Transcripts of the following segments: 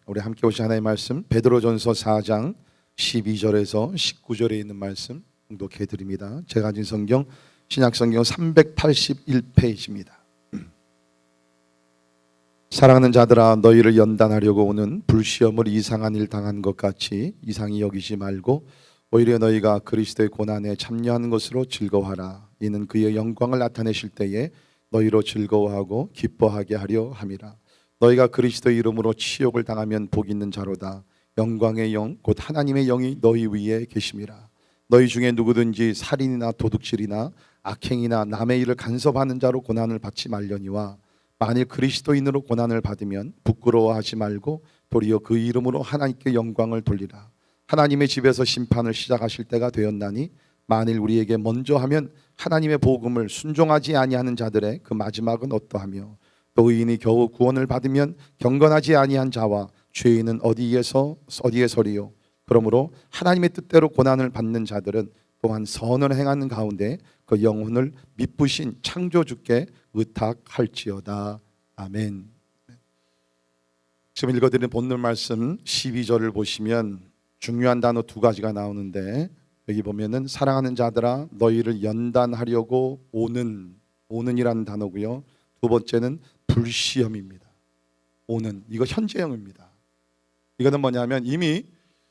우리 함께 보신 하나님의 말씀 베드로전서 4장 12절에서 19절에 있는 말씀 봉독해 드립니다. 제가 가진 성경 신약성경 381페이지입니다. 사랑하는 자들아, 너희를 연단하려고 오는 불시험을 이상한 일 당한 것 같이 이상히 여기지 말고 오히려 너희가 그리스도의 고난에 참여하는 것으로 즐거워하라. 이는 그의 영광을 나타내실 때에 너희로 즐거워하고 기뻐하게 하려 함이라. 너희가 그리스도의 이름으로 치욕을 당하면 복 있는 자로다. 영광의 영 곧 하나님의 영이 너희 위에 계심이라. 너희 중에 누구든지 살인이나 도둑질이나 악행이나 남의 일을 간섭하는 자로 고난을 받지 말려니와 만일 그리스도인으로 고난을 받으면 부끄러워하지 말고 도리어 그 이름으로 하나님께 영광을 돌리라. 하나님의 집에서 심판을 시작하실 때가 되었나니 만일 우리에게 먼저 하면 하나님의 복음을 순종하지 아니하는 자들의 그 마지막은 어떠하며 또 의인이 겨우 구원을 받으면 경건하지 아니한 자와 죄인은 어디에 서리요. 그러므로 하나님의 뜻대로 고난을 받는 자들은 또한 선을 행하는 가운데 그 영혼을 미쁘신 창조주께 의탁할지어다. 아멘. 지금 읽어드리는 본문 말씀 12절을 보시면 중요한 단어 두 가지가 나오는데, 여기 보면은 사랑하는 자들아 너희를 연단하려고 오는이라는 단어고요. 두 번째는 불시험입니다. 오는, 이거 현재형입니다. 이거는 뭐냐면 이미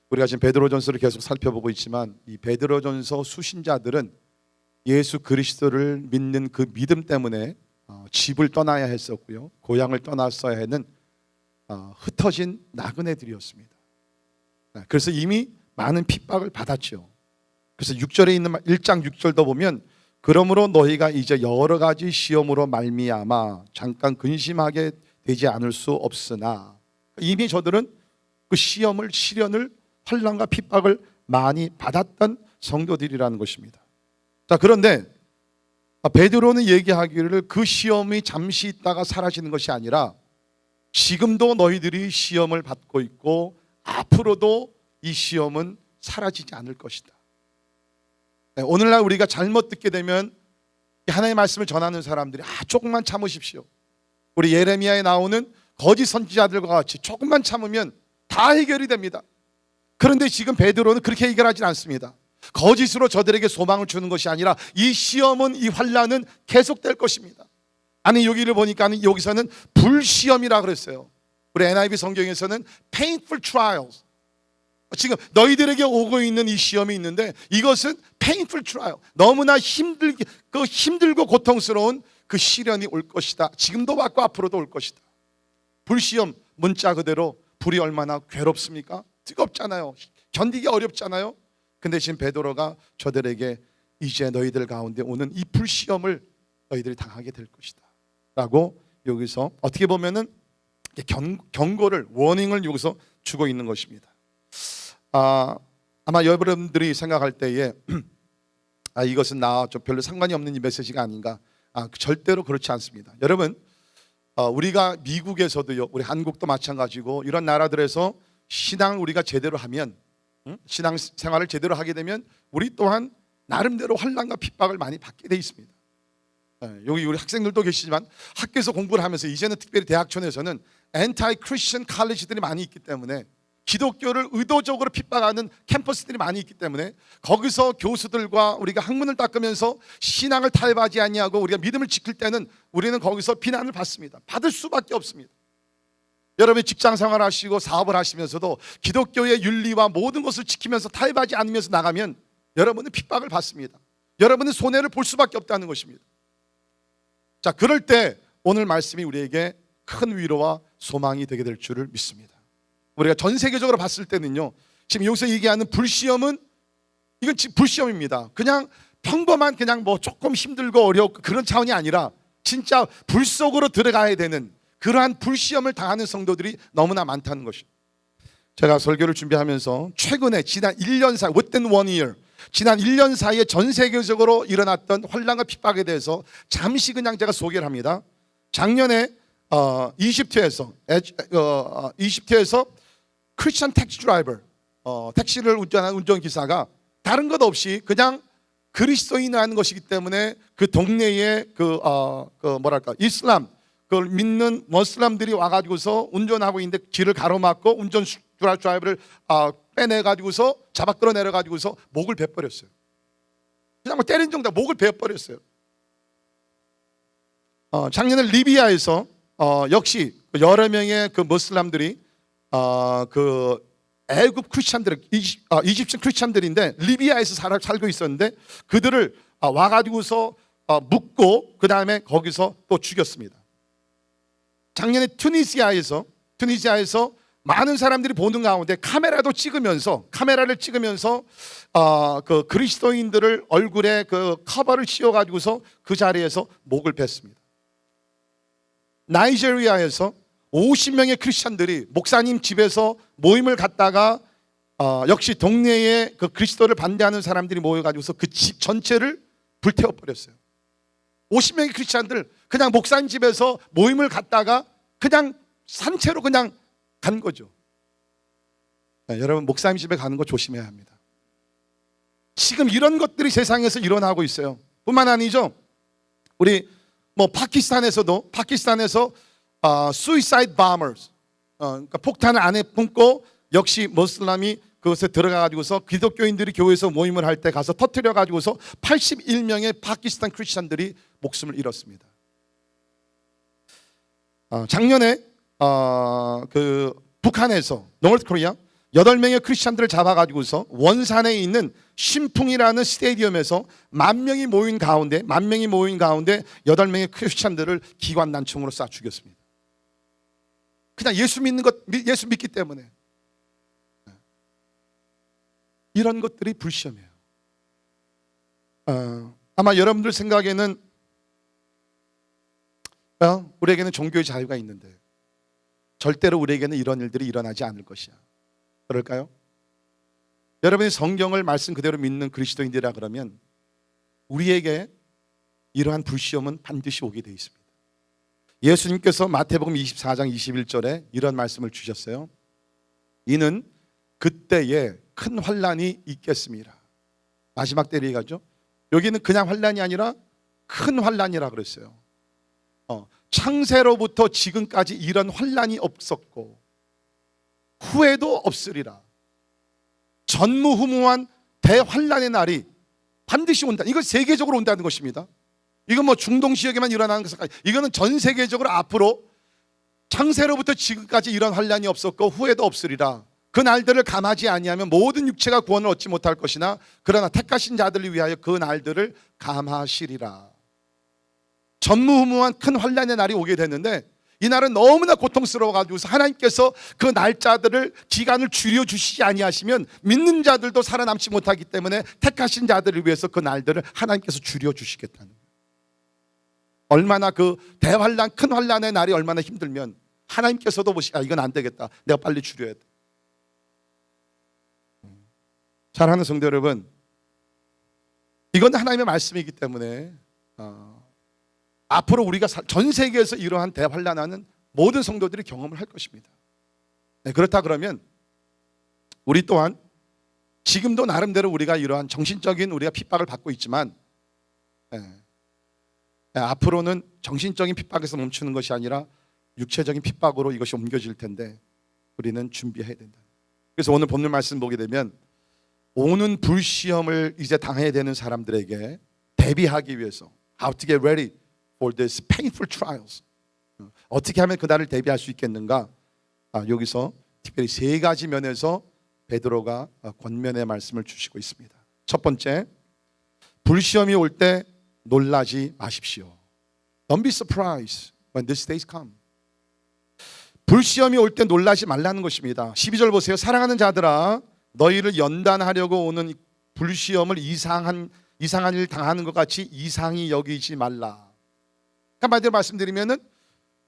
우리가 지금 베드로전서를 계속 살펴보고 있지만 이 베드로전서 수신자들은 예수 그리스도를 믿는 그 믿음 때문에 집을 떠나야 했었고요, 고향을 떠났어야 하는 흩어진 나그네들이었습니다. 그래서 이미 많은 핍박을 받았죠. 그래서 6절에 있는 1장 6절도 보면 그러므로 너희가 이제 여러 가지 시험으로 말미암아 잠깐 근심하게 되지 않을 수 없으나, 이미 저들은 그 시험을, 시련을, 환난과 핍박을 많이 받았던 성도들이라는 것입니다. 자, 그런데 베드로는 얘기하기를 그 시험이 잠시 있다가 사라지는 것이 아니라 지금도 너희들이 시험을 받고 있고 앞으로도 이 시험은 사라지지 않을 것이다. 오늘날 우리가 잘못 듣게 되면 하나님의 말씀을 전하는 사람들이 조금만 참으십시오, 우리 예레미야에 나오는 거짓 선지자들과 같이 조금만 참으면 다 해결이 됩니다. 그런데 지금 베드로는 그렇게 해결하지 않습니다. 거짓으로 저들에게 소망을 주는 것이 아니라 이 시험은, 이 환난은 계속될 것입니다. 아니, 여기를 보니까 여기서는 불시험이라 그랬어요. 우리 NIV 성경에서는 painful trials, 지금 너희들에게 오고 있는 이 시험이 있는데 이것은 painful trial, 너무나 힘들고 고통스러운 그 시련이 올 것이다. 지금도 왔고 앞으로도 올 것이다. 불시험, 문자 그대로 불이 얼마나 괴롭습니까? 뜨겁잖아요. 견디기 어렵잖아요. 근데 지금 베드로가 저들에게 이제 너희들 가운데 오는 이 불시험을 너희들이 당하게 될 것이다 라고 여기서 어떻게 보면은 경고를, 워닝을 여기서 주고 있는 것입니다. 아마 여러분들이 생각할 때에 이것은 나와 좀 별로 상관이 없는 이 메시지가 아닌가. 절대로 그렇지 않습니다. 여러분, 우리가 미국에서도요, 우리 한국도 마찬가지고 이런 나라들에서 신앙을 우리가 제대로 하면, 신앙 생활을 제대로 하게 되면 우리 또한 나름대로 환난과 핍박을 많이 받게 돼 있습니다. 여기 우리 학생들도 계시지만 학교에서 공부를 하면서 이제는 특별히 대학촌에서는 엔타이 크리스천 칼리지들이 많이 있기 때문에, 기독교를 의도적으로 핍박하는 캠퍼스들이 많이 있기 때문에 거기서 교수들과 우리가 학문을 닦으면서 신앙을 탈바지 아니하고 우리가 믿음을 지킬 때는 우리는 거기서 비난을 받습니다. 받을 수밖에 없습니다. 여러분이 직장 생활 하시고 사업을 하시면서도 기독교의 윤리와 모든 것을 지키면서 탈바지 않으면서 나가면 여러분은 핍박을 받습니다. 여러분은 손해를 볼 수밖에 없다는 것입니다. 자, 그럴 때 오늘 말씀이 우리에게 큰 위로와 소망이 되게 될 줄을 믿습니다. 우리가 전 세계적으로 봤을 때는요, 지금 여기서 얘기하는 불시험은, 이건 불시험입니다. 그냥 평범한, 그냥 뭐 조금 힘들고 어렵고 그런 차원이 아니라 진짜 불 속으로 들어가야 되는 그러한 불시험을 당하는 성도들이 너무나 많다는 것입니다. 제가 설교를 준비하면서 최근에 지난 1년 사이, within 1 year, 지난 1년 사이에 전 세계적으로 일어났던 환난과 핍박에 대해서 잠시 그냥 제가 소개를 합니다. 작년에 이집트에서 크리스천 택시 드라이버, 택시를 운전하는 운전기사가 다른 것 없이 그냥 그리스도인을 하는 것이기 때문에 그 동네에 이슬람 그걸 믿는 머슬람들이 와가지고서 운전하고 있는데 길을 가로막고 운전 드라이버를 빼내가지고서 잡아 끌어내려가지고서 목을 베버렸어요. 그냥 뭐 때린 정도 목을 베버렸어요. 작년에 리비아에서 역시 여러 명의 그 머슬람들이 그 애굽 크리스찬들, 이집션 크리스찬들인데 리비아에서 살고 있었는데 그들을 와가지고서 묶고 그 다음에 거기서 또 죽였습니다. 작년에 튜니시아에서 많은 사람들이 보는 가운데 카메라를 찍으면서 그 그리스도인들을 얼굴에 그 커버를 씌워가지고서 그 자리에서 목을 뱄습니다. 나이지리아에서 50명의 크리스찬들이 목사님 집에서 모임을 갖다가 역시 동네에 그 그리스도를 반대하는 사람들이 모여가지고서 그 집 전체를 불태워 버렸어요. 50명의 크리스찬들 그냥 목사님 집에서 모임을 갖다가 그냥 산채로 그냥 간 거죠. 여러분, 목사님 집에 가는 거 조심해야 합니다. 지금 이런 것들이 세상에서 일어나고 있어요. 뿐만 아니죠. 우리 뭐 파키스탄에서 suicide bombers, 그러니까 폭탄을 안에 품고 역시 모슬람이 그것에 들어가 가지고서 기독교인들이 교회에서 모임을 할 때 가서 터뜨려 가지고서 81명의 파키스탄 크리스천들이 목숨을 잃었습니다. 작년에 그 북한에서 노스 코리아 8명의 크리스천들을 잡아 가지고서 원산에 있는 신풍이라는 스테디움에서 10,000명이 모인 가운데 8명의 크리스천들을 기관단총으로 쏴 죽였습니다. 그냥 예수 믿기 때문에. 이런 것들이 불시험이에요. 아마 여러분들 생각에는 우리에게는 종교의 자유가 있는데 절대로 우리에게는 이런 일들이 일어나지 않을 것이야. 그럴까요? 여러분이 성경을 말씀 그대로 믿는 그리스도인들이라 그러면 우리에게 이러한 불시험은 반드시 오게 되어 있습니다. 예수님께서 마태복음 24장 21절에 이런 말씀을 주셨어요. 이는 그때에 큰 환난이 있겠습니다. 마지막 때를 얘기하죠. 여기는 그냥 환난이 아니라 큰 환난이라 그랬어요. 창세로부터 지금까지 이런 환난이 없었고 후에도 없으리라. 전무후무한 대환난의 날이 반드시 온다. 이거 세계적으로 온다는 것입니다. 이건 뭐 중동 지역에만 일어나는 것이 아니라 이거는 전 세계적으로 앞으로 창세로부터 지금까지 이런 환난이 없었고 후에도 없으리라. 그 날들을 감하지 아니하면 모든 육체가 구원을 얻지 못할 것이나 그러나 택하신 자들을 위하여 그 날들을 감하시리라. 전무후무한 큰 환난의 날이 오게 됐는데 이 날은 너무나 고통스러워가지고 하나님께서 그 날짜들을 기간을 줄여주시지 아니하시면 믿는 자들도 살아남지 못하기 때문에 택하신 자들을 위해서 그 날들을 하나님께서 줄여주시겠다는 거예요. 얼마나 그 대환난 큰 환난의 날이 얼마나 힘들면 하나님께서도 이건 안 되겠다, 내가 빨리 줄여야 돼. 사랑하는 성도 여러분, 이건 하나님의 말씀이기 때문에 앞으로 우리가 전 세계에서 이러한 대환난하는 모든 성도들이 경험을 할 것입니다. 그렇다 그러면 우리 또한 지금도 나름대로 우리가 이러한 정신적인 우리가 핍박을 받고 있지만 앞으로는 정신적인 핍박에서 멈추는 것이 아니라 육체적인 핍박으로 이것이 옮겨질 텐데 우리는 준비해야 된다. 그래서 오늘 본문 말씀 보게 되면 오는 불시험을 이제 당해야 되는 사람들에게 대비하기 위해서 How to get ready for these painful trials. 어떻게 하면 그날을 대비할 수 있겠는가? 여기서 특별히 3가지 면에서 베드로가 권면의 말씀을 주시고 있습니다. 첫 번째, 불시험이 올 때 놀라지 마십시오. Don't be surprised when these days come. 불시험이 올 때 놀라지 말라는 것입니다. 12절 보세요. 사랑하는 자들아, 너희를 연단하려고 오는 불시험을 이상한 일 당하는 것 같이 이상히 여기지 말라. 한마디로 말씀드리면은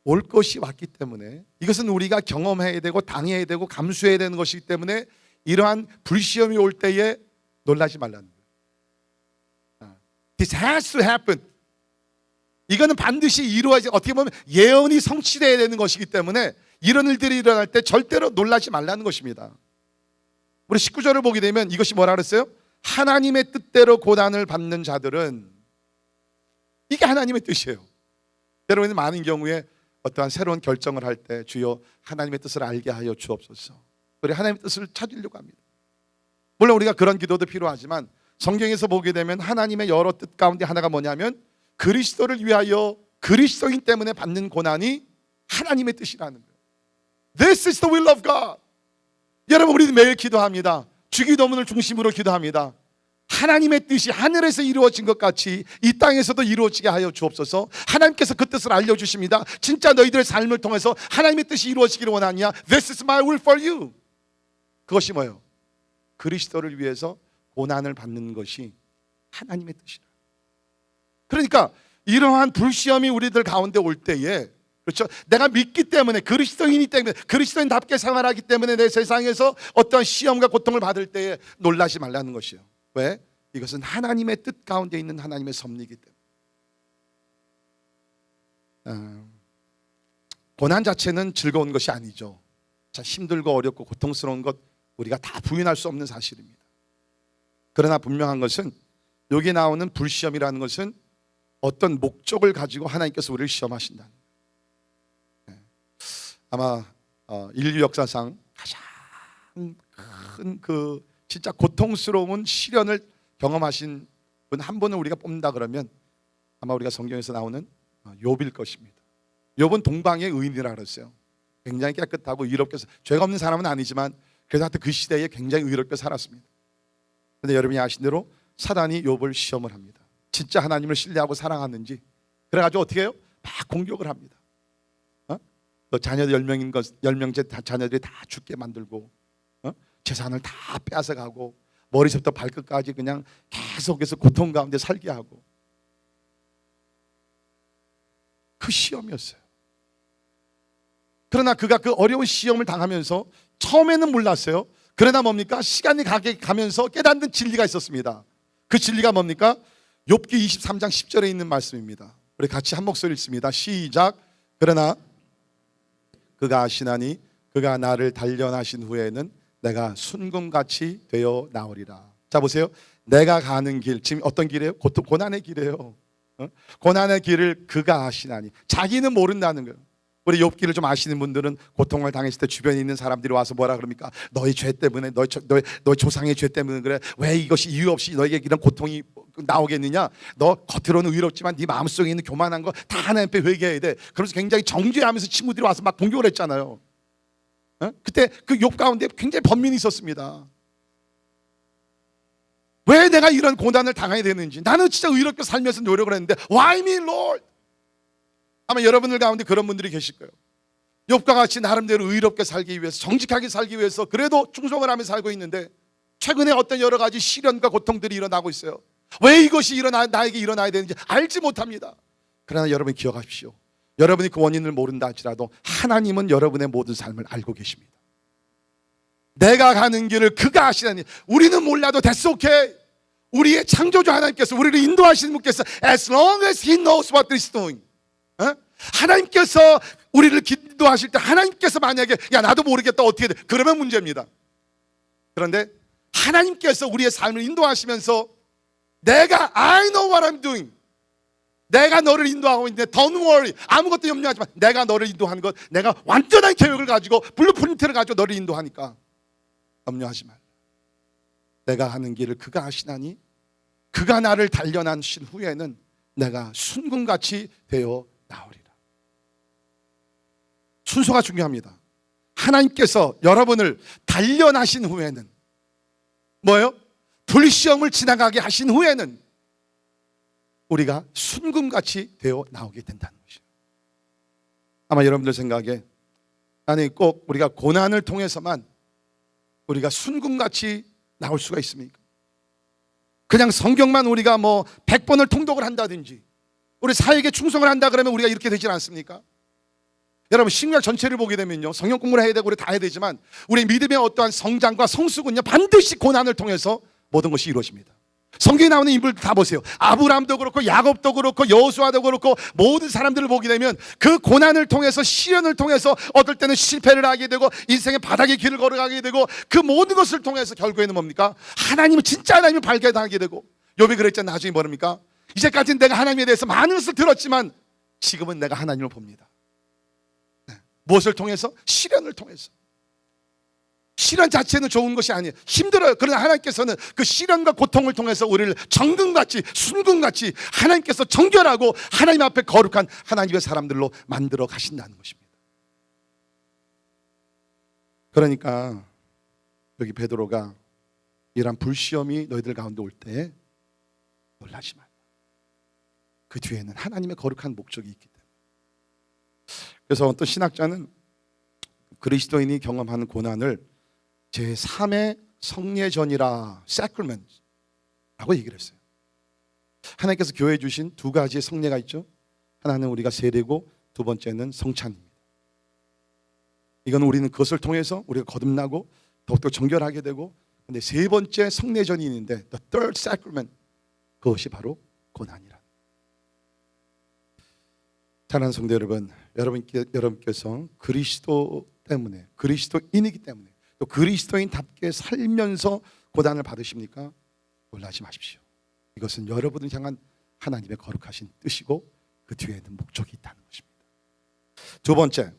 올 것이 왔기 때문에 이것은 우리가 경험해야 되고 당해야 되고 감수해야 되는 것이기 때문에 이러한 불시험이 올 때에 놀라지 말라는 거예요. This has to happen. 이거는 반드시 이루어야지, 어떻게 보면 예언이 성취되어야 되는 것이기 때문에 이런 일들이 일어날 때 절대로 놀라지 말라는 것입니다. 우리 19절을 보게 되면 이것이 뭐라 그랬어요? 하나님의 뜻대로 고난을 받는 자들은, 이게 하나님의 뜻이에요. 여러분, 많은 경우에 어떠한 새로운 결정을 할 때 주여 하나님의 뜻을 알게 하여 주옵소서. 우리 하나님의 뜻을 찾으려고 합니다. 물론 우리가 그런 기도도 필요하지만 성경에서 보게 되면 하나님의 여러 뜻 가운데 하나가 뭐냐면 그리스도를 위하여 그리스도인 때문에 받는 고난이 하나님의 뜻이라는 거예요. This is the will of God. 여러분, 우리는 매일 기도합니다. 주기도문을 중심으로 기도합니다. 하나님의 뜻이 하늘에서 이루어진 것 같이 이 땅에서도 이루어지게 하여 주옵소서. 하나님께서 그 뜻을 알려주십니다. 진짜 너희들의 삶을 통해서 하나님의 뜻이 이루어지기를 원하냐? This is my will for you. 그것이 뭐예요? 그리스도를 위해서 고난을 받는 것이 하나님의 뜻이라. 그러니까 이러한 불시험이 우리들 가운데 올 때에, 그렇죠? 내가 믿기 때문에, 그리스도인이기 때문에, 그리스도인답게 생활하기 때문에 내 세상에서 어떠한 시험과 고통을 받을 때에 놀라지 말라는 것이에요. 왜? 이것은 하나님의 뜻 가운데 있는 하나님의 섭리이기 때문에. 고난 자체는 즐거운 것이 아니죠. 자, 힘들고 어렵고 고통스러운 것 우리가 다 부인할 수 없는 사실입니다. 그러나 분명한 것은 여기 나오는 불시험이라는 것은 어떤 목적을 가지고 하나님께서 우리를 시험하신다는 거예요. 아마 인류 역사상 가장 큰 그 진짜 고통스러운 시련을 경험하신 분 한 분을 우리가 뽑는다 그러면 아마 우리가 성경에서 나오는 욥일 것입니다. 욥은 동방의 의인이라 그랬어요. 굉장히 깨끗하고 의롭게, 죄가 없는 사람은 아니지만 그래서 하여튼 그 시대에 굉장히 의롭게 살았습니다. 그런데 여러분이 아신 대로 사단이 욥을 시험을 합니다. 진짜 하나님을 신뢰하고 사랑하는지. 그래가지고 어떻게 해요? 막 공격을 합니다. 너 자녀들 10명째 자녀들이 다 죽게 만들고, 재산을 다 뺏어가고, 머리부터 발끝까지 그냥 계속해서 고통 가운데 살게 하고. 그 시험이었어요. 그러나 그가 그 어려운 시험을 당하면서 처음에는 몰랐어요. 그러나 뭡니까? 시간이 가면서 깨닫는 진리가 있었습니다. 그 진리가 뭡니까? 욥기 23장 10절에 있는 말씀입니다. 우리 같이 한 목소리 읽습니다. 시작. 그러나 그가 아시나니 그가 나를 단련하신 후에는 내가 순금같이 되어 나오리라. 자, 보세요. 내가 가는 길, 지금 어떤 길이에요? 고난의 길이에요. 고난의 길을 그가 아시나니. 자기는 모른다는 거예요. 우리 욥기를 좀 아시는 분들은 고통을 당했을 때 주변에 있는 사람들이 와서 뭐라 그럽니까? 너의 죄 때문에, 너의 조상의 죄 때문에 그래. 왜 이것이 이유 없이 너에게 이런 고통이 나오겠느냐? 너 겉으로는 의롭지만 네 마음속에 있는 교만한 거 다 하나님 앞에 회개해야 돼. 그러면서 굉장히 정죄하면서 친구들이 와서 막 공격을 했잖아요. 그때 그 욥 가운데 굉장히 번민이 있었습니다. 왜 내가 이런 고난을 당해야 되는지. 나는 진짜 의롭게 살면서 노력을 했는데 Why me, Lord? 아마 여러분들 가운데 그런 분들이 계실 거예요. 욥과 같이 나름대로 의롭게 살기 위해서, 정직하게 살기 위해서 그래도 충성을 하며 살고 있는데 최근에 어떤 여러 가지 시련과 고통들이 일어나고 있어요. 왜 이것이 나에게 일어나야 되는지 알지 못합니다. 그러나 여러분 기억하십시오. 여러분이 그 원인을 모른다 할지라도 하나님은 여러분의 모든 삶을 알고 계십니다. 내가 가는 길을 그가 아시나니. 우리는 몰라도 that's okay. 우리의 창조주 하나님께서 우리를 인도하시는 분께서 as long as he knows what he's doing, 하나님께서 우리를 기도하실 때 하나님께서 만약에 야 나도 모르겠다 어떻게 돼? 그러면 문제입니다. 그런데 하나님께서 우리의 삶을 인도하시면서 내가 I know what I'm doing, 내가 너를 인도하고 있는데 don't worry, 아무것도 염려하지 마. 내가 너를 인도하는 것, 내가 완전한 계획을 가지고 블루프린트를 가지고 너를 인도하니까 염려하지 말라. 내가 하는 길을 그가 아시나니 그가 나를 단련하신 후에는 내가 순금같이 되어 나오리라. 순서가 중요합니다. 하나님께서 여러분을 단련하신 후에는 뭐예요? 불시험을 지나가게 하신 후에는 우리가 순금같이 되어 나오게 된다는 것이에요. 아마 여러분들 생각에 아니 꼭 우리가 고난을 통해서만 우리가 순금같이 나올 수가 있습니까? 그냥 성경만 우리가 뭐 100번을 통독을 한다든지 우리 사역에 충성을 한다 그러면 우리가 이렇게 되지 않습니까? 여러분 신구약 전체를 보게 되면요, 성경 공부를 해야 되고 우리 다 해야 되지만 우리 믿음의 어떠한 성장과 성숙은요 반드시 고난을 통해서 모든 것이 이루어집니다. 성경에 나오는 인물들 다 보세요. 아브라함도 그렇고 야곱도 그렇고 여호수아도 그렇고 모든 사람들을 보게 되면 그 고난을 통해서, 시련을 통해서 어떨 때는 실패를 하게 되고 인생의 바닥의 길을 걸어가게 되고 그 모든 것을 통해서 결국에는 뭡니까? 하나님을, 진짜 하나님을 발견하게 되고, 욥이 그랬잖아요. 나중에 뭐랍니까? 이제까지는 내가 하나님에 대해서 많은 것을 들었지만 지금은 내가 하나님을 봅니다. 무엇을 통해서? 시련을 통해서. 시련 자체는 좋은 것이 아니에요. 힘들어요. 그러나 하나님께서는 그 시련과 고통을 통해서 우리를 정금같이 순금같이 하나님께서 정결하고 하나님 앞에 거룩한 하나님의 사람들로 만들어 가신다는 것입니다. 그러니까 여기 베드로가 이러한 불시험이 너희들 가운데 올 때 놀라지 말라. 그 뒤에는 하나님의 거룩한 목적이 있기 때문에. 그래서 어떤 신학자는 그리스도인이 경험하는 고난을 제3의 성례전이라 sacraments라고 얘기를 했어요. 하나님께서 교회에 주신 두 가지의 성례가 있죠. 하나는 우리가 세례고 두 번째는 성찬입니다. 이건 우리는 그것을 통해서 우리가 거듭나고 더욱더 정결하게 되고, 근데 세 번째 성례전이 있는데 the third sacrament, 그것이 바로 고난이라. 사랑하는 성도 여러분, 여러분께서 그리스도 때문에, 그리스도인이기 때문에 또 그리스도인답게 살면서 고난을 받으십니까? 놀라지 마십시오. 이것은 여러분을 향한 하나님의 거룩하신 뜻이고 그 뒤에는 목적이 있다는 것입니다. 두 번째,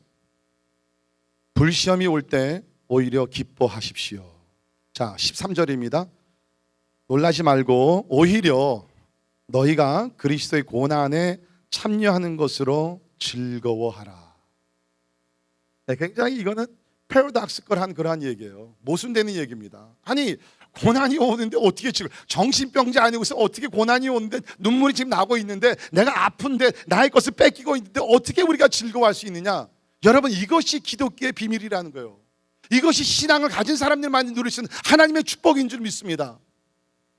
불시험이 올 때 오히려 기뻐하십시오. 자, 13절입니다. 놀라지 말고 오히려 너희가 그리스도의 고난에 참여하는 것으로 즐거워하라. 네, 굉장히 이거는 패러독스컬한 그러한 얘기예요. 모순되는 얘기입니다. 아니, 고난이 오는데 어떻게 지금 정신병자 아니고서 어떻게 고난이 오는데 눈물이 지금 나고 있는데 내가 아픈데 나의 것을 뺏기고 있는데 어떻게 우리가 즐거워할 수 있느냐? 여러분, 이것이 기독교의 비밀이라는 거예요. 이것이 신앙을 가진 사람들만이 누릴 수 있는 하나님의 축복인 줄 믿습니다.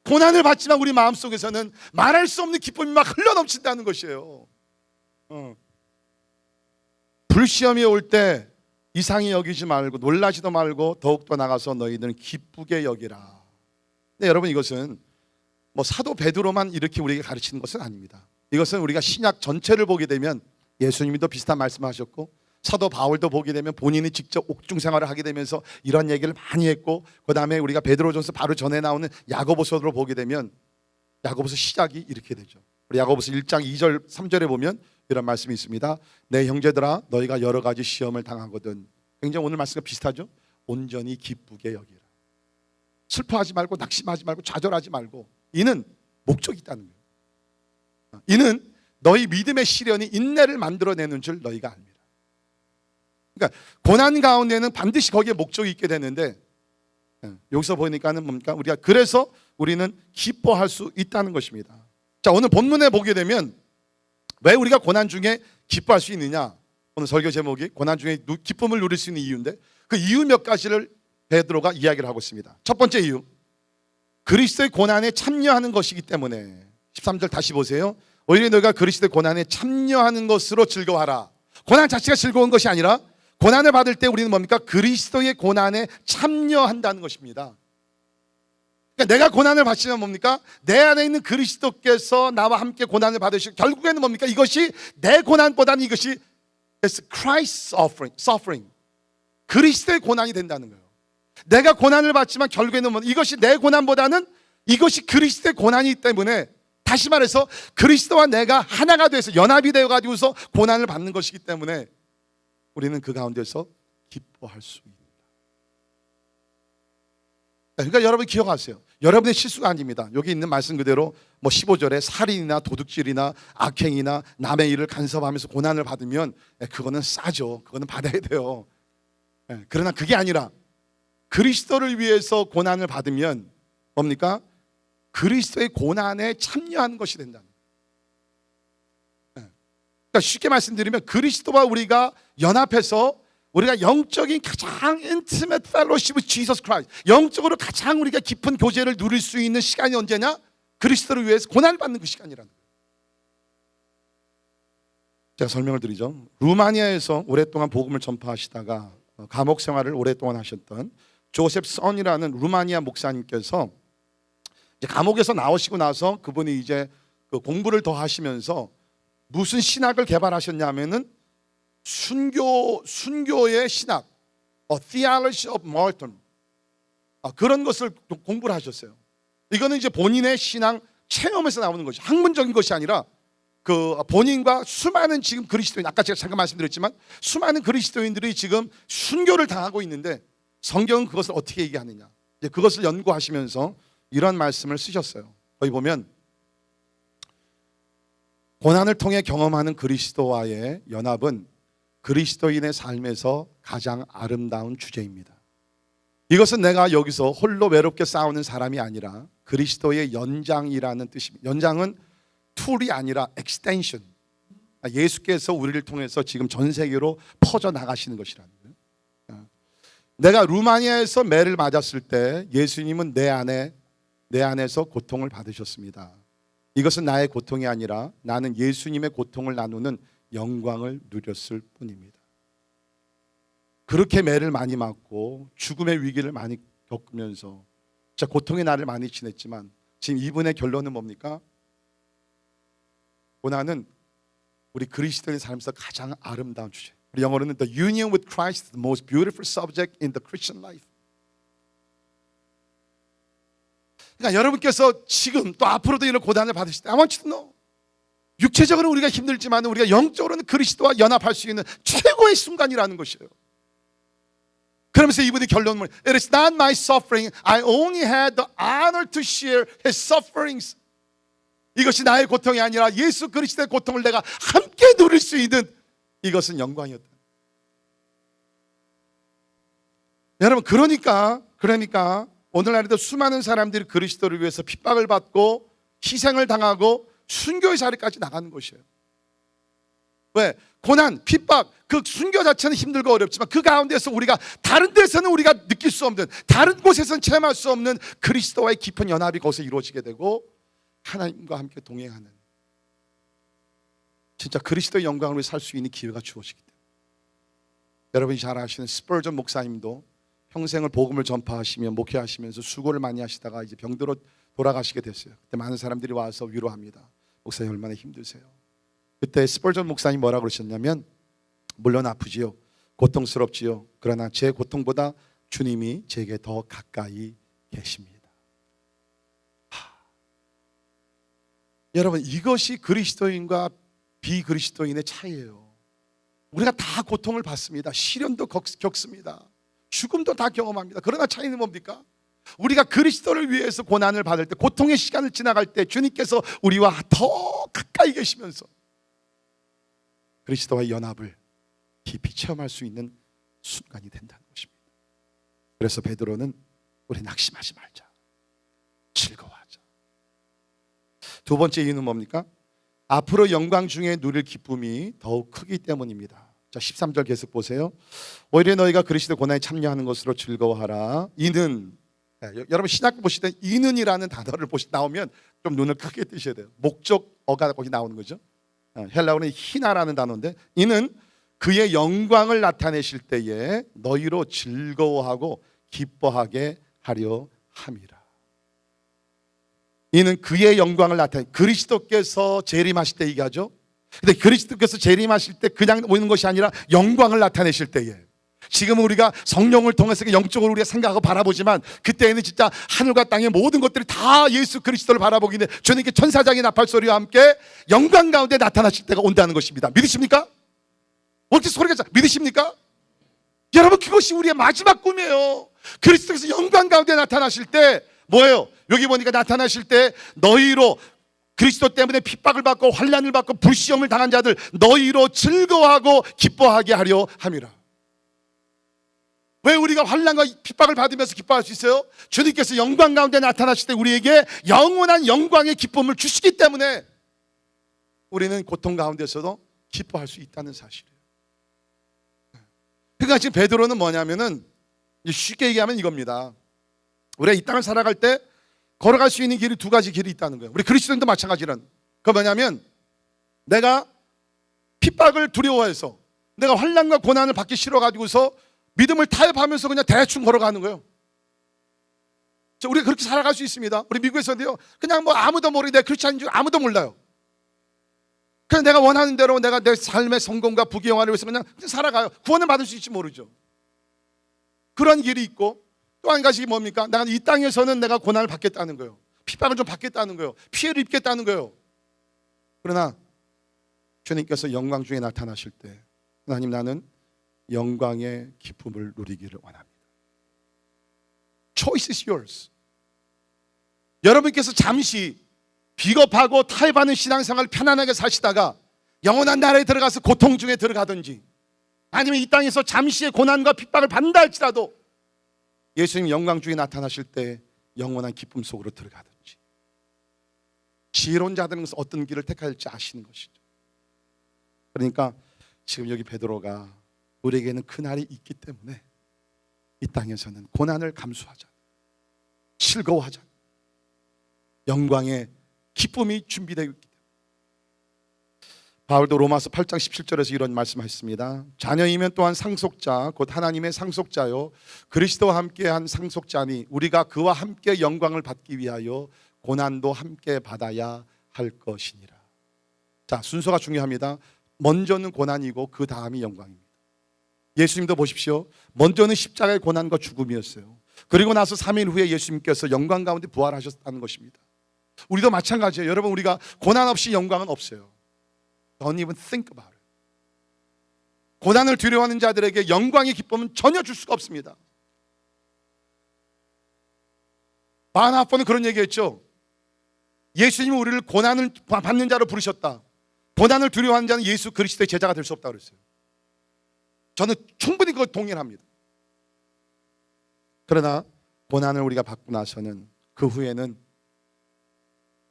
고난을 받지만 우리 마음속에서는 말할 수 없는 기쁨이 막 흘러넘친다는 것이에요. 불시험이 올 때 이상히 여기지 말고 놀라지도 말고 더욱더 나가서 너희들은 기쁘게 여기라. 근데 여러분, 이것은 뭐 사도 베드로만 이렇게 우리에게 가르치는 것은 아닙니다. 이것은 우리가 신약 전체를 보게 되면 예수님도 비슷한 말씀하셨고 사도 바울도 보게 되면 본인이 직접 옥중 생활을 하게 되면서 이런 얘기를 많이 했고, 그 다음에 우리가 베드로전서 바로 전에 나오는 야고보서로 보게 되면 야고보서 시작이 이렇게 되죠. 우리 야고보서 1장 2절 3절에 보면 이런 말씀이 있습니다. 내 형제들아, 너희가 여러 가지 시험을 당하거든. 굉장히 오늘 말씀과 비슷하죠. 온전히 기쁘게 여기라. 슬퍼하지 말고 낙심하지 말고 좌절하지 말고, 이는 목적이 있다는 거예요. 이는 너희 믿음의 시련이 인내를 만들어내는 줄 너희가 압니다. 그러니까 고난 가운데는 반드시 거기에 목적이 있게 되는데, 여기서 보니까는 뭡니까? 우리가 그래서 우리는 기뻐할 수 있다는 것입니다. 자, 오늘 본문에 보게 되면 왜 우리가 고난 중에 기뻐할 수 있느냐? 오늘 설교 제목이 고난 중에 기쁨을 누릴 수 있는 이유인데, 그 이유 몇 가지를 베드로가 이야기를 하고 있습니다. 첫 번째 이유, 그리스도의 고난에 참여하는 것이기 때문에. 13절 다시 보세요. 오히려 너희가 그리스도의 고난에 참여하는 것으로 즐거워하라. 고난 자체가 즐거운 것이 아니라 고난을 받을 때 우리는 뭡니까? 그리스도의 고난에 참여한다는 것입니다. 그러니까 내가 고난을 받으면 뭡니까? 내 안에 있는 그리스도께서 나와 함께 고난을 받으시고, 결국에는 뭡니까? 이것이 내 고난보다는 이것이 It's Christ's suffering. 그리스도의 고난이 된다는 거예요. 내가 고난을 받지만 결국에는 이것이 내 고난보다는 이것이 그리스도의 고난이기 때문에, 다시 말해서 그리스도와 내가 하나가 돼서 연합이 되어 가지고서 고난을 받는 것이기 때문에 우리는 그 가운데서 기뻐할 수 있다. 그러니까 여러분 기억하세요. 여러분의 실수가 아닙니다. 여기 있는 말씀 그대로 뭐 15절에 살인이나 도둑질이나 악행이나 남의 일을 간섭하면서 고난을 받으면 그거는 싸죠. 그거는 받아야 돼요. 그러나 그게 아니라 그리스도를 위해서 고난을 받으면 뭡니까? 그리스도의 고난에 참여하는 것이 된다. 그러니까 쉽게 말씀드리면 그리스도와 우리가 연합해서 우리가 영적인 가장 intimate fellowship with Jesus Christ, 영적으로 가장 우리가 깊은 교제를 누릴 수 있는 시간이 언제냐? 그리스도를 위해서 고난을 받는 그 시간이라는 거예요. 제가 설명을 드리죠. 루마니아에서 오랫동안 복음을 전파하시다가 감옥 생활을 오랫동안 하셨던 조셉 선이라는 루마니아 목사님께서 이제 감옥에서 나오시고 나서 그분이 이제 그 공부를 더 하시면서 무슨 신학을 개발하셨냐면은 순교의 신학, Theology of Martyrdom, 그런 것을 공부를 하셨어요. 이거는 이제 본인의 신앙 체험에서 나오는 것이 학문적인 것이 아니라 그 본인과 수많은 지금 그리스도인, 아까 제가 잠깐 말씀드렸지만 수많은 그리스도인들이 지금 순교를 당하고 있는데 성경은 그것을 어떻게 얘기하느냐, 이제 그것을 연구하시면서 이런 말씀을 쓰셨어요. 거기 보면 고난을 통해 경험하는 그리스도와의 연합은 그리스도인의 삶에서 가장 아름다운 주제입니다. 이것은 내가 여기서 홀로 외롭게 싸우는 사람이 아니라 그리스도의 연장이라는 뜻입니다. 연장은 툴이 아니라 extension. 예수께서 우리를 통해서 지금 전 세계로 퍼져 나가시는 것이라는 거예요. 내가 루마니아에서 매를 맞았을 때 예수님은 내 안에서 고통을 받으셨습니다. 이것은 나의 고통이 아니라 나는 예수님의 고통을 나누는 영광을 누렸을 뿐입니다. 그렇게 매를 많이 맞고 죽음의 위기를 많이 겪으면서 진짜 고통의 날을 많이 지냈지만 지금 이분의 결론은 뭡니까? 고난은 우리 그리스도인의 삶에서 가장 아름다운 주제. 우리 영어로는 The union with Christ, the most beautiful subject in the Christian life. 그러니까 여러분께서 지금 또 앞으로도 이런 고난을 받으실 때 I want you to know, 육체적으로 우리가 힘들지만 우리가 영적으로는 그리스도와 연합할 수 있는 최고의 순간이라는 것이에요. 그러면서 이분의 결론은 It is not my suffering. I only had the honor to share his sufferings. 이것이 나의 고통이 아니라 예수 그리스도의 고통을 내가 함께 누릴 수 있는 이것은 영광이었다. 여러분, 그러니까 오늘날에도 수많은 사람들이 그리스도를 위해서 핍박을 받고 희생을 당하고 순교의 자리까지 나가는 것이에요. 왜? 고난, 핍박, 그 순교 자체는 힘들고 어렵지만 그 가운데서 우리가 다른 데서는 우리가 느낄 수 없는, 다른 곳에서는 체험할 수 없는 그리스도와의 깊은 연합이 거기서 이루어지게 되고 하나님과 함께 동행하는, 진짜 그리스도의 영광으로 살 수 있는 기회가 주어지기 때문에 여러분이 잘 아시는 스펄전 목사님도 평생을 복음을 전파하시며 목회하시면서 수고를 많이 하시다가 이제 병들어 돌아가시게 됐어요. 그때 많은 사람들이 와서 위로합니다. 목사님 얼마나 힘드세요? 그때 스펄전 목사님 뭐라고 그러셨냐면, 물론 아프지요, 고통스럽지요, 그러나 제 고통보다 주님이 제게 더 가까이 계십니다. 여러분, 이것이 그리스도인과 비그리스도인의 차이예요. 우리가 다 고통을 받습니다. 시련도 겪습니다. 죽음도 다 경험합니다. 그러나 차이는 뭡니까? 우리가 그리스도를 위해서 고난을 받을 때, 고통의 시간을 지나갈 때 주님께서 우리와 더 가까이 계시면서 그리스도와의 연합을 깊이 체험할 수 있는 순간이 된다는 것입니다. 그래서 베드로는 우리 낙심하지 말자, 즐거워하자. 두 번째 이유는 뭡니까? 앞으로 영광 중에 누릴 기쁨이 더욱 크기 때문입니다. 자, 13절 계속 보세요. 오히려 너희가 그리스도 고난에 참여하는 것으로 즐거워하라. 이는, 여러분 신약 보실 때 이는이라는 단어를 나오면 좀 눈을 크게 뜨셔야 돼요. 목적어가 거기 나오는 거죠. 헬라어는 히나라는 단어인데, 이는 그의 영광을 나타내실 때에 너희로 즐거워하고 기뻐하게 하려 함이라. 이는 그의 영광을 나타내, 그리스도께서 재림하실 때 얘기하죠. 근데 그리스도께서 재림하실 때 그냥 오는 것이 아니라 영광을 나타내실 때에, 지금 우리가 성령을 통해서 영적으로 우리가 생각하고 바라보지만 그때에는 진짜 하늘과 땅의 모든 것들이 다 예수 그리스도를 바라보기에 주님께 천사장의 나팔소리와 함께 영광 가운데 나타나실 때가 온다는 것입니다. 믿으십니까? 어떻게 소리가 자, 믿으십니까? 여러분, 그것이 우리의 마지막 꿈이에요. 그리스도께서 영광 가운데 나타나실 때 뭐예요? 여기 보니까 나타나실 때 너희로, 그리스도 때문에 핍박을 받고 환난을 받고 불시험을 당한 자들 너희로 즐거워하고 기뻐하게 하려 함이라. 왜 우리가 환난과 핍박을 받으면서 기뻐할 수 있어요? 주님께서 영광 가운데 나타나실 때 우리에게 영원한 영광의 기쁨을 주시기 때문에 우리는 고통 가운데서도 기뻐할 수 있다는 사실이에요. 그러니까 지금 베드로는 뭐냐면은, 쉽게 얘기하면 이겁니다. 우리가 이 땅을 살아갈 때 걸어갈 수 있는 길이 두 가지 길이 있다는 거예요. 우리 그리스도인도 마찬가지란. 그거 뭐냐면, 내가 핍박을 두려워해서, 내가 환난과 고난을 받기 싫어가지고서 믿음을 타협하면서 그냥 대충 걸어가는 거예요. 우리가 그렇게 살아갈 수 있습니다. 우리 미국에서도요, 그냥 뭐 아무도 모르게 내가 크리스찬인 줄 아무도 몰라요. 그냥 내가 원하는 대로 내가 내 삶의 성공과 부귀영화를 위해서 그냥 살아가요. 구원을 받을 수 있을지 모르죠. 그런 길이 있고, 또 한 가지 뭡니까? 내가 이 땅에서는 내가 고난을 받겠다는 거예요. 핍박을 좀 받겠다는 거예요. 피해를 입겠다는 거예요. 그러나 주님께서 영광 중에 나타나실 때 하나님, 나는 영광의 기쁨을 누리기를 원합니다. Choice is yours. 여러분께서 잠시 비겁하고 타협하는 신앙생활을 편안하게 사시다가 영원한 나라에 들어가서 고통 중에 들어가든지, 아니면 이 땅에서 잠시의 고난과 핍박을 받는다 할지라도 예수님 영광 중에 나타나실 때 영원한 기쁨 속으로 들어가든지, 지혜로운 자들은 어떤 길을 택할지 아시는 것이죠. 그러니까 지금 여기 베드로가 우리에게는 그날이 있기 때문에 이 땅에서는 고난을 감수하자, 즐거워하자, 영광의 기쁨이 준비되어 있기 때문에. 바울도 로마서 8장 17절에서 이런 말씀하셨습니다. 자녀이면 또한 상속자 곧 하나님의 상속자요 그리스도와 함께한 상속자니 우리가 그와 함께 영광을 받기 위하여 고난도 함께 받아야 할 것이니라. 자, 순서가 중요합니다. 먼저는 고난이고 그 다음이 영광입니다. 예수님도 보십시오. 먼저는 십자가의 고난과 죽음이었어요. 그리고 나서 3일 후에 예수님께서 영광 가운데 부활하셨다는 것입니다. 우리도 마찬가지예요. 여러분, 우리가 고난 없이 영광은 없어요. Don't even think about it. 고난을 두려워하는 자들에게 영광의 기쁨은 전혀 줄 수가 없습니다. 바나바는 그런 얘기했죠. 예수님은 우리를 고난을 받는 자로 부르셨다. 고난을 두려워하는 자는 예수 그리스도의 제자가 될 수 없다고 그랬어요. 저는 충분히 그걸 동의합니다. 그러나 고난을 우리가 받고 나서는 그 후에는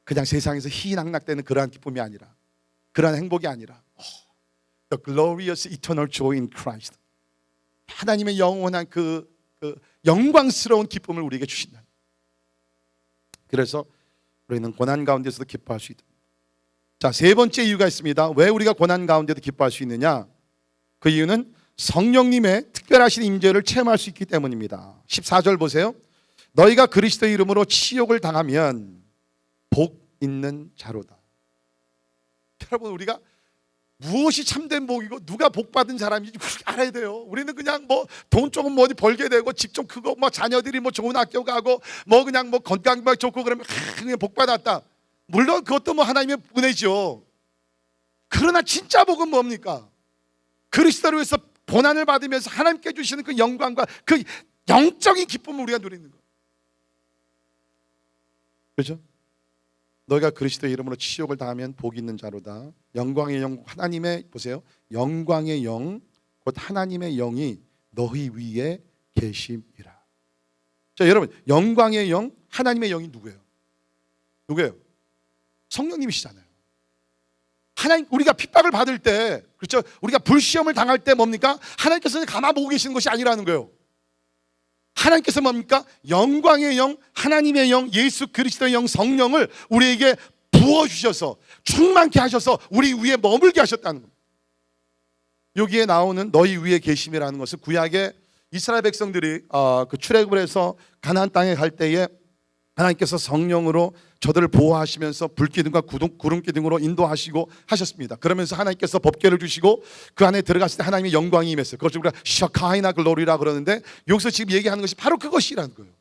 그냥 세상에서 희낙낙대는 그러한 기쁨이 아니라, 그러한 행복이 아니라 The glorious eternal joy in Christ, 하나님의 영원한 그 영광스러운 기쁨을 우리에게 주신다. 그래서 우리는 고난 가운데서도 기뻐할 수 있다. 자, 세 번째 이유가 있습니다. 왜 우리가 고난 가운데도 기뻐할 수 있느냐? 그 이유는 성령님의 특별하신 임재를 체험할 수 있기 때문입니다. 14절 보세요. 너희가 그리스도의 이름으로 치욕을 당하면 복 있는 자로다. 여러분, 우리가 무엇이 참된 복이고 누가 복 받은 사람인지 알아야 돼요. 우리는 그냥 뭐 돈 조금 뭐 어디 벌게 되고 집 좀 크고 뭐 자녀들이 뭐 좋은 학교 가고 뭐 그냥 뭐 건강만 좋고 그러면 그냥 복 받았다. 물론 그것도 뭐 하나님의 은혜죠. 그러나 진짜 복은 뭡니까? 그리스도를 위해서 고난을 받으면서 하나님께 주시는 그 영광과 그 영적인 기쁨을 우리가 누리는 거예요. 그렇죠? 너희가 그리스도의 이름으로 치욕을 당하면 복이 있는 자로다. 영광의 영, 하나님의, 보세요, 영광의 영 곧 하나님의 영이 너희 위에 계심이라. 자, 여러분, 영광의 영, 하나님의 영이 누구예요? 누구예요? 성령님이시잖아요. 하나님, 우리가 핍박을 받을 때, 그렇죠? 우리가 불시험을 당할 때 뭡니까? 하나님께서는 가만 보고 계시는 것이 아니라는 거예요. 하나님께서 뭡니까? 영광의 영, 하나님의 영, 예수 그리스도의 영, 성령을 우리에게 부어주셔서 충만케 하셔서 우리 위에 머물게 하셨다는 겁니다. 여기에 나오는 너희 위에 계심이라는 것은 구약의 이스라엘 백성들이 그 출애굽을 해서 가나안 땅에 갈 때에 하나님께서 성령으로 저들을 보호하시면서 불기둥과 구름기둥으로 인도하시고 하셨습니다. 그러면서 하나님께서 법궤를 주시고 그 안에 들어갔을 때 하나님의 영광이 임했어요. 그것을 우리가 샤카이나 글로리라 그러는데 여기서 지금 얘기하는 것이 바로 그것이라는 거예요.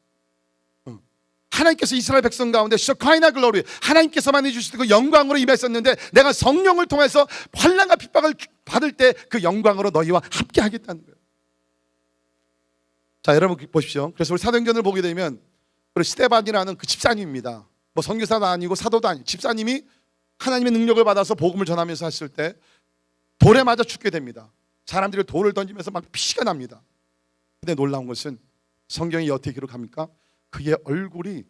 하나님께서 이스라엘 백성 가운데 샤카이나 글로리, 하나님께서만 해주실 그 영광으로 임했었는데 내가 성령을 통해서 환난과 핍박을 받을 때 그 영광으로 너희와 함께 하겠다는 거예요. 자, 여러분 보십시오. 그래서 우리 사도행전을 보게 되면 우리 스데반이라는 그 집사님입니다. 뭐 선교사도 아니고 사도도 아니고 집사님이 하나님의 능력을 받아서 복음을 전하면서 했을 때 돌에 맞아 죽게 됩니다. 사람들이 돌을 던지면서 막 피가 납니다. 근데 놀라운 것은 성경이 어떻게 기록합니까? 그의 얼굴이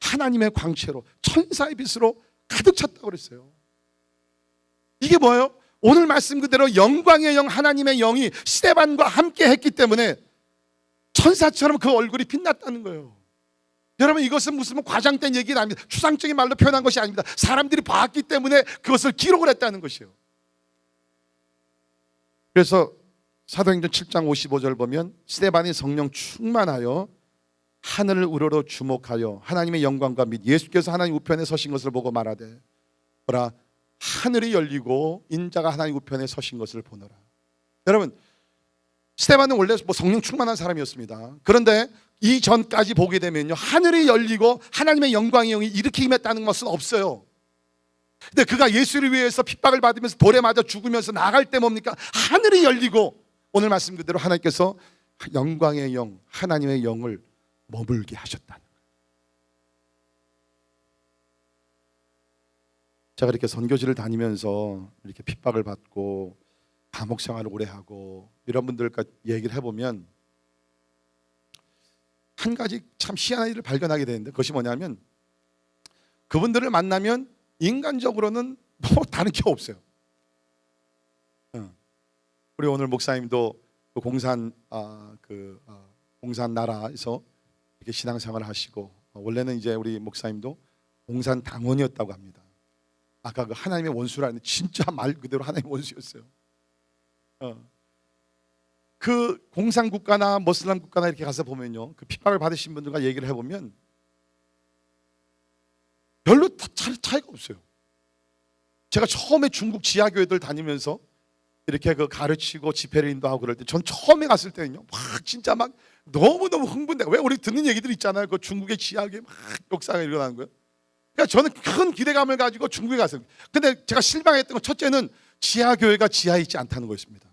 하나님의 광채로 천사의 빛으로 가득 찼다고 그랬어요. 이게 뭐예요? 오늘 말씀 그대로 영광의 영, 하나님의 영이 스데반과 함께 했기 때문에 천사처럼 그 얼굴이 빛났다는 거예요. 여러분, 이것은 무슨 과장된 얘기는 아닙니다. 추상적인 말로 표현한 것이 아닙니다. 사람들이 봤기 때문에 그것을 기록을 했다는 것이에요. 그래서 사도행전 7장 55절 보면 스데반이 성령 충만하여 하늘을 우러러 주목하여 하나님의 영광과 및 예수께서 하나님 우편에 서신 것을 보고 말하되 보라, 하늘이 열리고 인자가 하나님 우편에 서신 것을 보노라. 여러분, 스데반은 원래 뭐 성령 충만한 사람이었습니다. 그런데 이전까지 보게 되면요, 하늘이 열리고 하나님의 영광의 영이 이렇게 임했다는 것은 없어요. 근데 그가 예수를 위해서 핍박을 받으면서 돌에 맞아 죽으면서 나갈 때 뭡니까? 하늘이 열리고 오늘 말씀 그대로 하나님께서 영광의 영, 하나님의 영을 머물게 하셨다는 거예요. 제가 이렇게 선교지를 다니면서 이렇게 핍박을 받고 감옥 생활을 오래 하고 이런 분들과 얘기를 해보면 한 가지 참 희한한 일을 발견하게 되는데, 그것이 뭐냐면 그분들을 만나면 인간적으로는 뭐 다른 게 없어요. 우리 오늘 목사님도 그 공산 나라에서 이렇게 신앙생활을 하시고, 원래는 이제 우리 목사님도 공산 당원이었다고 합니다. 아까 그 하나님의 원수라는 진짜 말 그대로 하나님의 원수였어요. 그 공산 국가나 모슬람 국가나 이렇게 가서 보면요, 그 핍박을 받으신 분들과 얘기를 해보면 별로 차이가 없어요. 제가 처음에 중국 지하교회들 다니면서 이렇게 그 가르치고 집회를 인도하고 그럴 때, 전 처음에 갔을 때는요, 막 진짜 막 너무너무 흥분돼. 왜 우리 듣는 얘기들 있잖아요. 그 중국의 지하교회 막 역사가 일어나는 거예요. 그러니까 저는 큰 기대감을 가지고 중국에 갔어요. 근데 제가 실망했던 건, 첫째는 지하교회가 지하에 있지 않다는 거였습니다.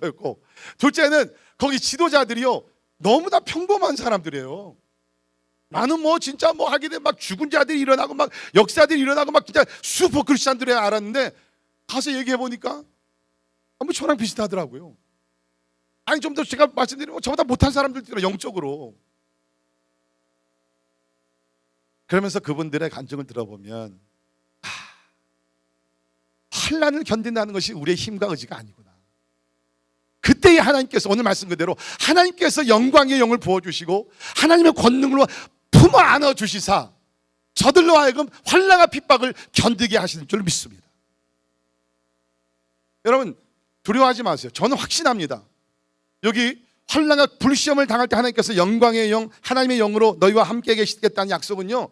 거였고, 둘째는 거기 지도자들이요 너무 다 평범한 사람들이에요. 나는 뭐 진짜 뭐 하게 되면 막 죽은 자들이 일어나고 막 역사들이 일어나고 막 진짜 슈퍼 크리스찬들이 알았는데, 가서 얘기해 보니까 뭐 저랑 비슷하더라고요. 아니 좀 더 제가 말씀드리면 저보다 못한 사람들도 영적으로. 그러면서 그분들의 간증을 들어보면 환난을 견딘다는 것이 우리의 힘과 의지가 아니구나. 그때의 하나님께서, 오늘 말씀 그대로 하나님께서 영광의 영을 부어주시고 하나님의 권능으로 품어 안아주시사 저들로 하여금 환난과 핍박을 견디게 하시는 줄 믿습니다. 여러분 두려워하지 마세요. 저는 확신합니다. 여기 환난과 불시험을 당할 때 하나님께서 영광의 영, 하나님의 영으로 너희와 함께 계시겠다는 약속은요,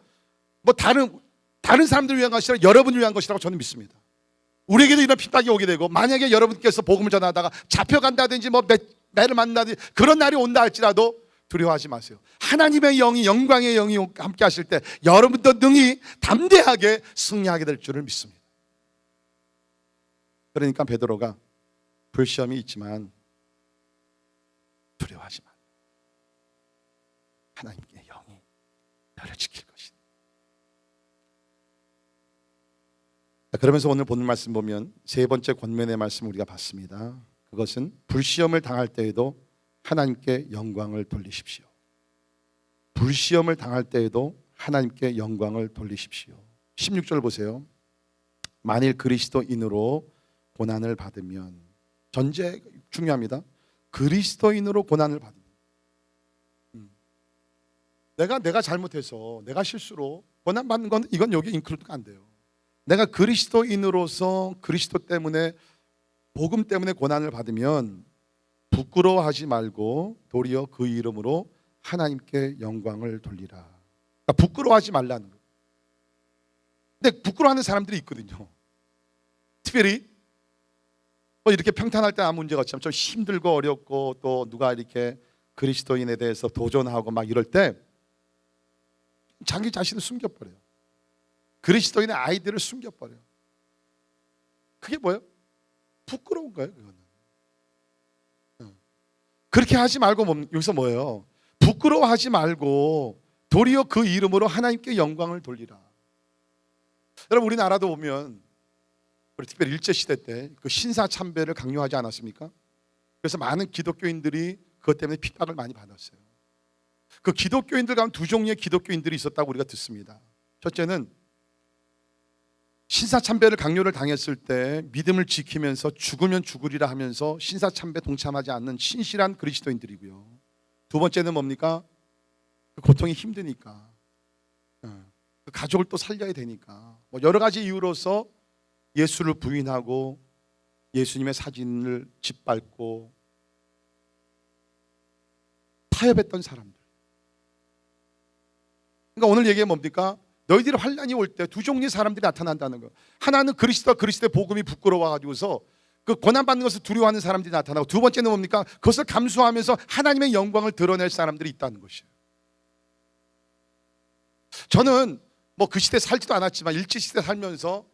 뭐 다른 사람들을 위한 것이 아니라 여러분을 위한 것이라고 저는 믿습니다. 우리에게도 이런 핍박이 오게 되고, 만약에 여러분께서 복음을 전하다가 잡혀간다든지 뭐 매를 만나든지 그런 날이 온다 할지라도 두려워하지 마세요. 하나님의 영이, 영광의 영이 함께 하실 때 여러분도 능히 담대하게 승리하게 될 줄을 믿습니다. 그러니까 베드로가 불시험이 있지만 두려워하지 마. 하나님의 영이 너를 지킬 것이다. 그러면서 오늘 본문 말씀 보면 세 번째 권면의 말씀 우리가 봤습니다. 그것은 불시험을 당할 때에도 하나님께 영광을 돌리십시오. 불시험을 당할 때에도 하나님께 영광을 돌리십시오. 16절 보세요. 만일 그리스도인으로 고난을 받으면, 전제 중요합니다. 그리스도인으로 고난을 받으면, 내가 잘못해서 내가 실수로 고난 받는 건 이건 여기 인클루드가 안 돼요. 내가 그리스도인으로서 그리스도 때문에, 복음 때문에 고난을 받으면 부끄러워하지 말고 도리어 그 이름으로 하나님께 영광을 돌리라. 그러니까 부끄러워하지 말라는 거예요. 근데 부끄러워하는 사람들이 있거든요. 특별히 뭐 이렇게 평탄할 때 아무 문제가 없지만 좀 힘들고 어렵고 또 누가 이렇게 그리스도인에 대해서 도전하고 막 이럴 때 자기 자신을 숨겨버려요. 그리스도인의 아이들을 숨겨버려요. 그게 뭐예요? 부끄러운 거예요. 그거는. 그렇게 하지 말고 여기서 뭐예요? 부끄러워하지 말고 도리어 그 이름으로 하나님께 영광을 돌리라. 여러분 우리나라도 보면 우리 특별히 일제시대 때 그 신사참배를 강요하지 않았습니까? 그래서 많은 기독교인들이 그것 때문에 핍박을 많이 받았어요. 그 기독교인들 가운데 두 종류의 기독교인들이 있었다고 우리가 듣습니다. 첫째는 신사참배를 강요를 당했을 때 믿음을 지키면서 죽으면 죽으리라 하면서 신사참배 동참하지 않는 신실한 그리스도인들이고요. 두 번째는 뭡니까? 그 고통이 힘드니까, 그 가족을 또 살려야 되니까 뭐 여러 가지 이유로서 예수를 부인하고 예수님의 사진을 짓밟고 타협했던 사람들. 그러니까 오늘 얘기가 뭡니까? 너희들이 환난이 올 때 두 종류의 사람들이 나타난다는 거예요. 하나는 그리스도의 복음이 부끄러워가지고서 그 고난받는 것을 두려워하는 사람들이 나타나고, 두 번째는 뭡니까? 그것을 감수하면서 하나님의 영광을 드러낼 사람들이 있다는 것이에요. 저는 뭐 그 시대 살지도 않았지만 일제시대 살면서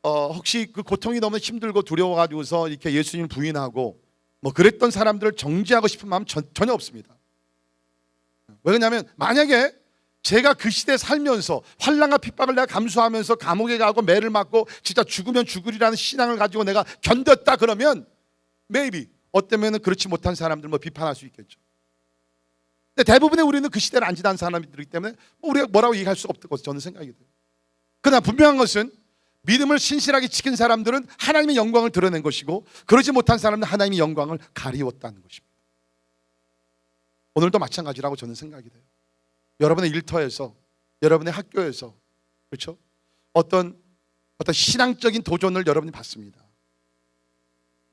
혹시 그 고통이 너무 힘들고 두려워가지고서 이렇게 예수님을 부인하고 뭐 그랬던 사람들을 정죄하고 싶은 마음 전혀 없습니다. 왜 그러냐면 만약에 제가 그 시대에 살면서 환난과 핍박을 내가 감수하면서 감옥에 가고 매를 맞고 진짜 죽으면 죽으리라는 신앙을 가지고 내가 견뎠다 그러면 maybe 어쩌면 그렇지 못한 사람들 뭐 비판할 수 있겠죠. 근데 대부분의 우리는 그 시대를 안 지난 사람들이기 때문에 뭐 우리가 뭐라고 얘기할 수 없다고 저는 생각이 돼요. 그러나 분명한 것은 믿음을 신실하게 지킨 사람들은 하나님의 영광을 드러낸 것이고 그러지 못한 사람들은 하나님의 영광을 가리웠다는 것입니다. 오늘도 마찬가지라고 저는 생각이 돼요. 여러분의 일터에서, 여러분의 학교에서, 그렇죠? 어떤 신앙적인 도전을 여러분이 받습니다.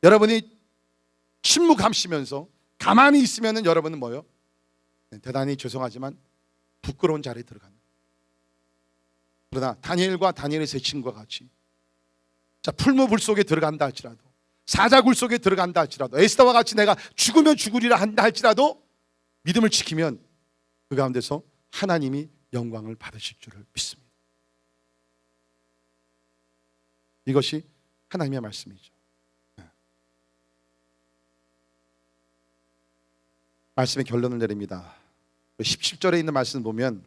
여러분이 침묵하시면서 가만히 있으면 여러분은 뭐요? 대단히 죄송하지만 부끄러운 자리에 들어간다. 그러나 다니엘과 다니엘의 세 친구와 같이 자 풀무불 속에 들어간다 할지라도 사자굴 속에 들어간다 할지라도 에스더와 같이 내가 죽으면 죽으리라 한다 할지라도 믿음을 지키면 그 가운데서 하나님이 영광을 받으실 줄을 믿습니다. 이것이 하나님의 말씀이죠. 말씀의 결론을 내립니다. 17절에 있는 말씀을 보면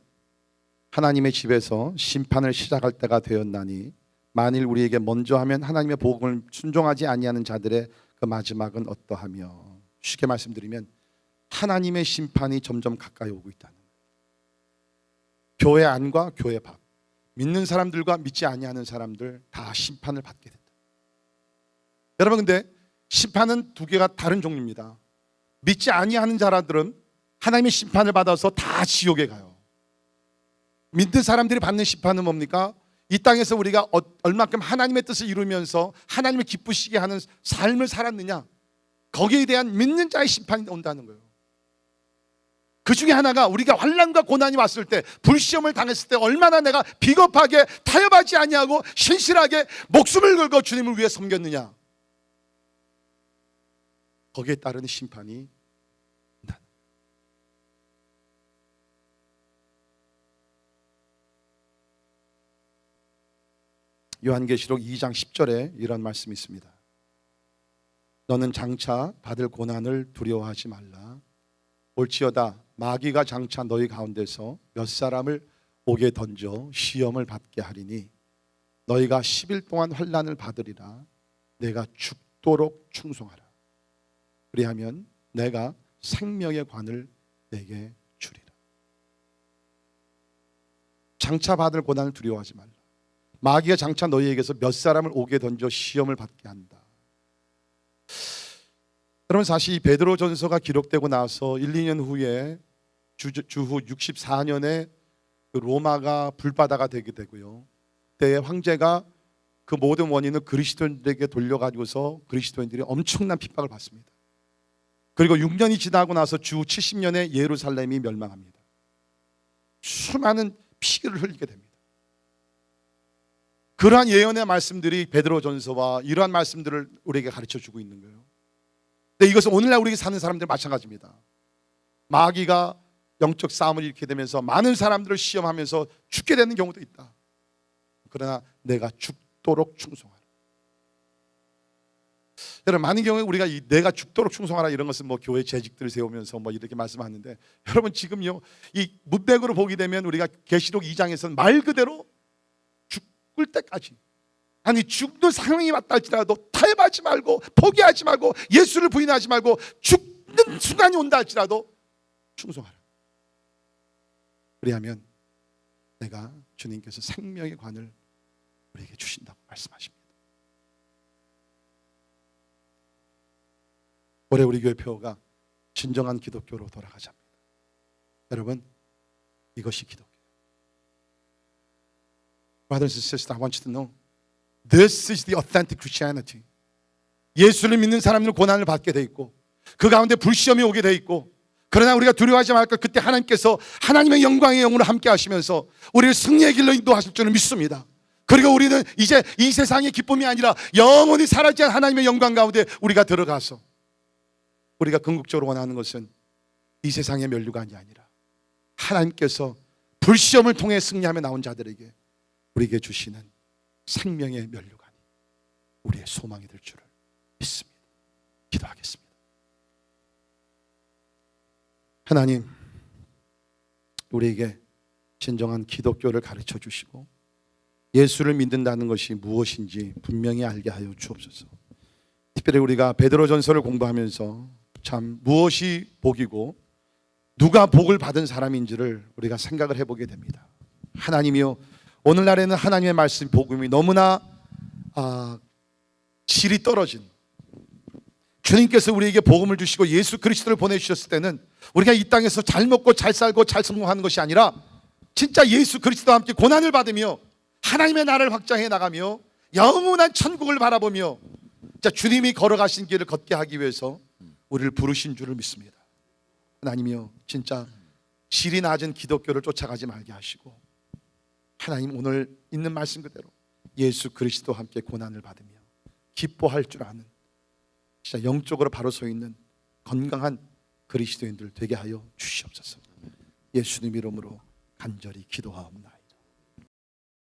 하나님의 집에서 심판을 시작할 때가 되었나니 만일 우리에게 먼저 하면 하나님의 복음을 순종하지 아니하는 자들의 그 마지막은 어떠하며. 쉽게 말씀드리면 하나님의 심판이 점점 가까이 오고 있다는 거예요. 교회 안과 교회 밖, 믿는 사람들과 믿지 아니하는 사람들 다 심판을 받게 된다. 여러분 근데 심판은 두 개가 다른 종류입니다. 믿지 아니하는 자들은 하나님의 심판을 받아서 다 지옥에 가요. 믿는 사람들이 받는 심판은 뭡니까? 이 땅에서 우리가 얼마큼 하나님의 뜻을 이루면서 하나님을 기쁘시게 하는 삶을 살았느냐, 거기에 대한 믿는 자의 심판이 온다는 거예요. 그 중에 하나가 우리가 환난과 고난이 왔을 때, 불시험을 당했을 때 얼마나 내가 비겁하게 타협하지 아니하고 신실하게 목숨을 걸고 주님을 위해 섬겼느냐, 거기에 따르는 심판이 온다. 요한계시록 2장 10절에 이런 말씀이 있습니다. 너는 장차 받을 고난을 두려워하지 말라. 올지어다 마귀가 장차 너희 가운데서 몇 사람을 옥에 던져 시험을 받게 하리니 너희가 10일 동안 환난을 받으리라. 내가 죽도록 충성하라. 그리하면 내가 생명의 관을 내게 주리라. 장차 받을 고난을 두려워하지 말라. 마귀가 장차 너희에게서 몇 사람을 옥에 던져 시험을 받게 한다. 여러분 사실 이 베드로전서가 기록되고 나서 1, 2년 후에 주후 64년에 그 로마가 불바다가 되게 되고요. 그때 황제가 그 모든 원인을 그리스도인들에게 돌려가지고서 그리스도인들이 엄청난 핍박을 받습니다. 그리고 6년이 지나고 나서 주 70년에 예루살렘이 멸망합니다. 수많은 피를 흘리게 됩니다. 그러한 예언의 말씀들이 베드로전서와 이러한 말씀들을 우리에게 가르쳐주고 있는 거예요. 근데 이것은 오늘날 우리가 사는 사람들 마찬가지입니다. 마귀가 영적 싸움을 일으키게 되면서 많은 사람들을 시험하면서 죽게 되는 경우도 있다. 그러나 내가 죽도록 충성하라. 여러분 많은 경우에 우리가 이 내가 죽도록 충성하라 이런 것은 뭐 교회 재직들을 세우면서 뭐 이렇게 말씀하는데, 여러분 지금요 이 문맥으로 보게 되면 우리가 계시록 2장에서는 말 그대로 죽을 때까지, 아니 죽는 상황이 왔다 할지라도 타협하지 말고 포기하지 말고 예수를 부인하지 말고 죽는 순간이 온다 할지라도 충성하라. 그리하면 내가 주님께서 생명의 관을 우리에게 주신다고 말씀하십니다. 올해 우리 교회 표어가 진정한 기독교로 돌아가자입니다. 여러분 이것이 기독교예요. Brothers and sisters, I want you to know this is the authentic Christianity. 예수를 믿는 사람들은 고난을 받게 돼 있고 그 가운데 불시험이 오게 돼 있고, 그러나 우리가 두려워하지 말고 그때 하나님께서 하나님의 영광의 영으로 함께 하시면서 우리를 승리의 길로 인도하실 줄을 믿습니다. 그리고 우리는 이제 이 세상의 기쁨이 아니라 영원히 사라질 하나님의 영광 가운데 우리가 들어가서, 우리가 궁극적으로 원하는 것은 이 세상의 면류관이 아니라 하나님께서 불시험을 통해 승리하며 나온 자들에게 우리에게 주시는 생명의 면류관이 우리의 소망이 될 줄을 믿습니다. 기도하겠습니다. 하나님, 우리에게 진정한 기독교를 가르쳐 주시고 예수를 믿는다는 것이 무엇인지 분명히 알게 하여 주옵소서. 특별히 우리가 베드로전서를 공부하면서 참 무엇이 복이고 누가 복을 받은 사람인지를 우리가 생각을 해보게 됩니다. 하나님이요, 오늘날에는 하나님의 말씀 복음이 너무나 질이 떨어진, 주님께서 우리에게 복음을 주시고 예수 그리스도를 보내주셨을 때는 우리가 이 땅에서 잘 먹고 잘 살고 잘 성공하는 것이 아니라 진짜 예수 그리스도와 함께 고난을 받으며 하나님의 나라를 확장해 나가며 영원한 천국을 바라보며 자, 주님이 걸어가신 길을 걷게 하기 위해서 우리를 부르신 줄을 믿습니다. 하나님이요, 진짜 질이 낮은 기독교를 쫓아가지 말게 하시고 하나님, 오늘 있는 말씀 그대로 예수 그리스도와 함께 고난을 받으며 기뻐할 줄 아는 진짜 영적으로 바로 서 있는 건강한 그리스도인들 되게 하여 주시옵소서. 예수님 이름으로 간절히 기도하옵나이다.